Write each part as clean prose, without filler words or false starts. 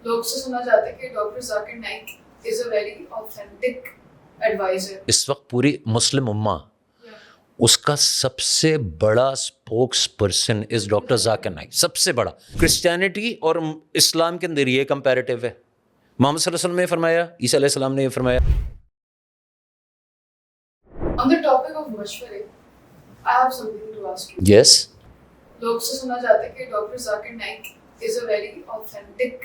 لوگ سے سنا جاتا ہے کہ doctor Zakir Naik is a very authentic adviser. اس وقت پوری مسلم امہ اس کا سب سے بڑا spokesperson is doctor Zakir Naik, سب سے بڑا. کرسچینٹی اور اسلام کے اندر یہ کمپیریٹیو ہے. محمد صلی اللہ علیہ وسلم نے فرمایا، عیسیٰ علیہ السلام نے یہ فرمایا. On the topic of مشورے, I have something to ask you. یس. لوگ سے سنا جاتا ہے کہ doctor Zakir Naik is a very authentic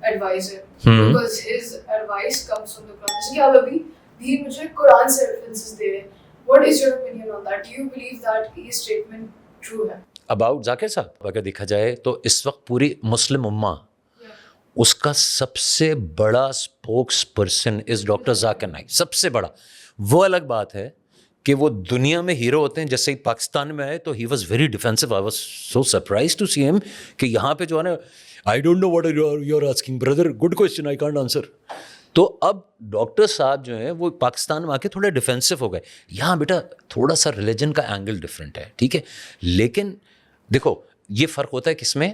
advisor because his advice comes from the Quran. جیسے کہ آپ ابھی بھی مجھے قرآن سے references دے رہے ہیں. What is your opinion on that? Do you believe that یہ statement true ہے؟ اباؤٹ ذاکر صاحب اگر دیکھا جائے تو اس وقت پوری مسلم امہ اس کا سب سے بڑا spokesperson is doctor Zakir Naik, سب سے بڑا. وہ الگ بات ہے کہ وہ دنیا میں ہیرو ہوتے ہیں. جیسے ہی پاکستان میں آئے تو he was very defensive. I was so surprise to see ہم کہ یہاں پہ جو ہے نا، I don't know what you are asking brother, good question, I can't answer. تو اب ڈاکٹر صاحب جو ہیں وہ پاکستان میں آ کے تھوڑے ڈیفینسو ہو گئے. یہاں بیٹا تھوڑا سا ریلیجن کا اینگل ڈفرینٹ ہے، ٹھیک ہے. لیکن دیکھو یہ فرق ہوتا ہے کس میں،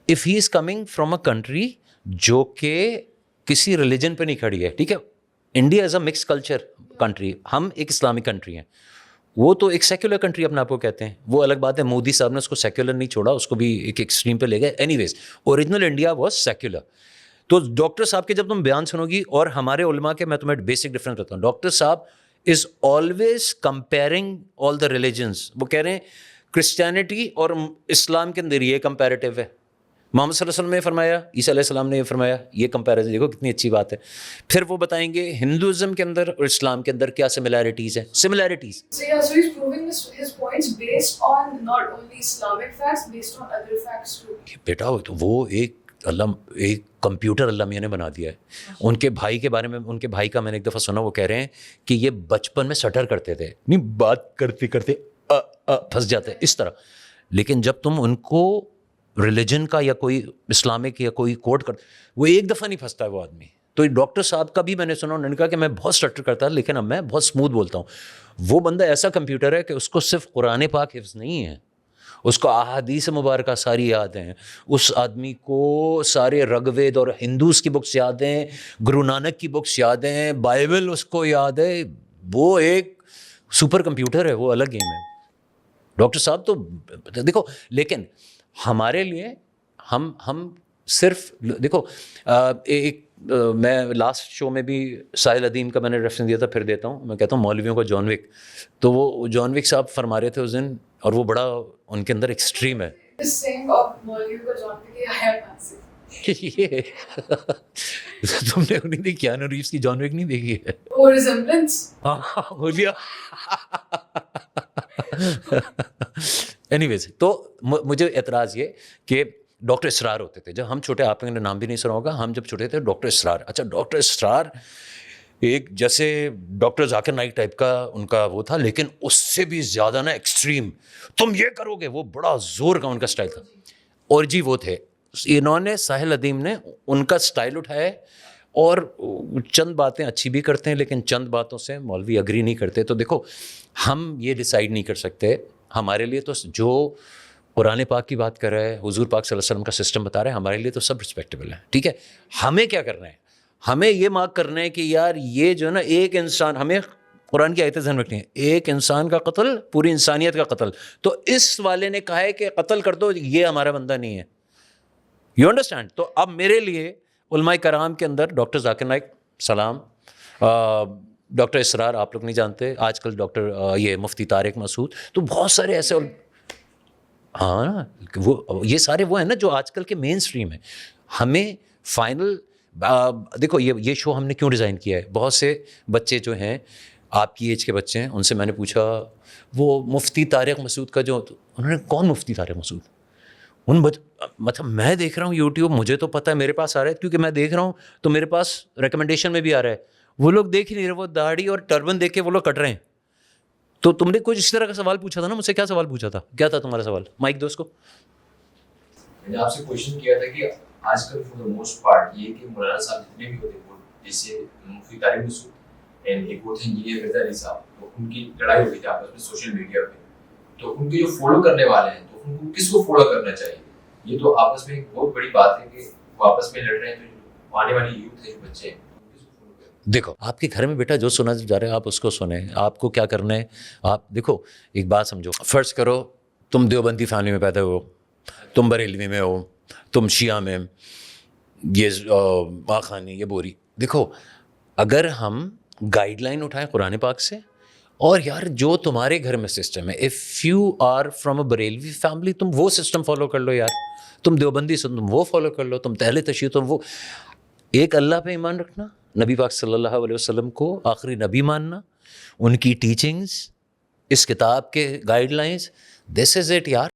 if he is coming from a country جو کہ کسی ریلیجن پہ نہیں کھڑی ہے، ٹھیک ہے. India is a mix culture country, ہم ایک اسلامک کنٹری ہیں، وہ تو ایک سیکولر کنٹری اپنے آپ کو کہتے ہیں. وہ الگ بات ہے، مودی صاحب نے اس کو سیکولر نہیں چھوڑا، اس کو بھی ایک ایکسٹریم پہ لے گئے. Anyways original India was secular. تو ڈاکٹر صاحب کے جب تم بیان سنو گی اور ہمارے علماء کے، میں تمہیں بیسک ڈفرینس بتاؤں. ڈاکٹر صاحب is always comparing all the religions. وہ کہہ رہے ہیں کرسچینٹی اور اسلام کے اندر یہ کمپیریٹیو ہے. محمد صلی اللہ علیہ وسلم نے فرمایا، عیسیٰ علیہ السلام نے یہ فرمایا، یہ کمپیریزن دیکھو کتنی اچھی بات ہے. پھر وہ بتائیں گے ہندوازم کے اندر اور اسلام کے اندر کیا سملیرٹیز ہیں. Similarities So yeah, so he's proving his points based on not only Islamic facts, based on other facts too. بیٹا وہ ایک کمپیوٹر اللہ میاں نے بنا دیا ہے. ان کے بھائی کے بارے میں، ان کے بھائی کا میں نے ایک دفعہ سنا، وہ کہہ رہے ہیں کہ یہ بچپن میں سٹر کرتے تھے، نہیں بات کرتے کرتے پھنس جاتے اس طرح. لیکن جب تم ان کو ریلیجن کا یا کوئی اسلامک یا کوئی کوٹ کر، وہ ایک دفعہ نہیں پھنستا ہے وہ آدمی. تو ڈاکٹر صاحب کا بھی میں نے سنا، انہوں نے کہا کہ میں بہت سٹر کرتا لیکن اب میں بہت اسموتھ بولتا ہوں. وہ بندہ ایسا کمپیوٹر ہے کہ اس کو صرف قرآن پاک حفظ نہیں ہے، اس کو احادیث مبارکہ ساری یاد ہیں. اس آدمی کو سارے رگ وید اور ہندوز کی بکس یاد ہیں، گرو نانک کی بکس یاد ہیں، بائبل اس کو یاد ہے. وہ ایک سپر کمپیوٹر ہے، وہ الگ گیم ہے ڈاکٹر صاحب. تو دیکھو لیکن ہمارے لیے ہم صرف دیکھو ایک میں لاسٹ شو میں بھی ساحل ادیم کا میں نے ریفرنس دیا تھا، پھر دیتا ہوں. میں کہتا ہوں مولویوں کا جان وک. تو وہ جان وک صاحب فرما رہے تھے اس دن، اور وہ بڑا ان کے اندر ایکسٹریم ہے. This saying of مولویوں کا جان وک یہ آیا کہاں سے؟ یہ تم نے انہیں کیانو ریوز کی جان وک نہیں دیکھی ہے؟ وہ ریزمبلنس ہو گیا. اینی ویز تو مجھے اعتراض یہ کہ ڈاکٹر اسرار ہوتے تھے جب ہم چھوٹے، آپ نے نام بھی نہیں سنا ہوگا، ہم جب چھوٹے تھے ڈاکٹر اسرار. اچھا ڈاکٹر اسرار ایک جیسے ڈاکٹر ذاکر نائک ٹائپ کا ان کا وہ تھا، لیکن اس سے بھی زیادہ نا ایکسٹریم. تم یہ کرو گے، وہ بڑا زور کا ان کا اسٹائل تھا. اور جی وہ تھے، انہوں نے ساحل ادیم نے ان کا اسٹائل اٹھایا، اور چند باتیں اچھی بھی کرتے ہیں لیکن چند باتوں سے مولوی اگری نہیں کرتے. تو دیکھو ہم یہ ڈیسائیڈ نہیں کر سکتے. ہمارے لیے تو جو قرآن پاک کی بات کر رہا ہے، حضور پاک صلی اللہ علیہ وسلم کا سسٹم بتا رہا ہے، ہمارے لیے تو سب رسپیکٹیبل ہے، ٹھیک ہے. ہمیں کیا کرنا ہے، ہمیں یہ مارک کرنا ہے کہ یار یہ جو ہے نا ایک انسان، ہمیں قرآن کی آیتیں ذہن رکھنی ہے، ایک انسان کا قتل پوری انسانیت کا قتل. تو اس والے نے کہا ہے کہ قتل کر دو، یہ ہمارا بندہ نہیں ہے. You understand. تو اب میرے لیے علماء کرام کے اندر ڈاکٹر ذاکر نائک سلام، ڈاکٹر اسرار آپ لوگ نہیں جانتے، آج کل ڈاکٹر یہ مفتی طارق مسعود، تو بہت سارے ایسے، ہاں وہ یہ سارے وہ ہیں نا جو آج کل کے مین اسٹریم ہیں. ہمیں فائنل دیکھو یہ شو ہم نے کیوں ڈیزائن کیا ہے. بہت سے بچے جو ہیں آپ کی ایج کے بچے ہیں، ان سے میں نے پوچھا وہ مفتی طارق مسعود کا جو، انہوں نے کون مفتی طارق مسعود، مطلب میں دیکھ رہا ہوں یوٹیوب، مجھے تو پتہ ہے میرے پاس آ رہا ہے کیونکہ میں دیکھ رہا ہوں تو میرے پاس ریکمنڈیشن میں بھی آ رہا ہے. وہ لوگ دیکھ ہی نہیں رہے، وہ داڑھی اور ٹربن دیکھ کے وہ لوگ کٹ رہے ہیں. تو تم نے کچھ اس طرح کا سوال پوچھا تھا نا مجھ سے، کیا سوال پوچھا تھا، کیا تھا تمہارا سوال؟ مائک دو اس کو. میں نے آپ سے کوشچن کیا تھا کہ آج کل فور دا موسٹ پارٹ یہ کہ مولانا صاحب جتنے بھی ہوتے ہیں، جیسے مفتی طارق مسعود اینڈ ایک وہ تھے انجینئر رضا علی صاحب، تو ان کی لڑائی ہوئی تھی آپس میں سوشل میڈیا پہ. تو ان کے جو فالو کرنے والے ہیں تو ان کو کس کو فالو کرنا چاہیے، یہ تو آپس میں ایک بہت بڑی بات ہے کہ وہ آپس میں لڑ رہے ہیں تو آنے والی یوتھ ہے جو بچے ہیں دیکھو آپ کے گھر میں بیٹا جو سنا جا رہا ہے آپ اس کو سنیں. آپ کو کیا کرنا ہے, آپ دیکھو ایک بات سمجھو, فرض کرو تم دیوبندی فیملی میں پیدا ہو, تم بریلوی میں ہو, تم شیعہ میں, یہ آخانی, یہ بوری. دیکھو اگر ہم گائیڈ لائن اٹھائیں قرآن پاک سے, اور یار جو تمہارے گھر میں سسٹم ہے, if you are from a Barelvi family تم وہ سسٹم فالو کر لو یار, تم دیوبندی سے تم وہ فالو کر لو, تم اہل تشیع تم وہ. ایک اللہ پہ ایمان رکھنا, نبی پاک صلی اللہ علیہ وسلم کو آخری نبی ماننا, ان کی ٹیچنگز, اس کتاب کے guide lines, this is it یار.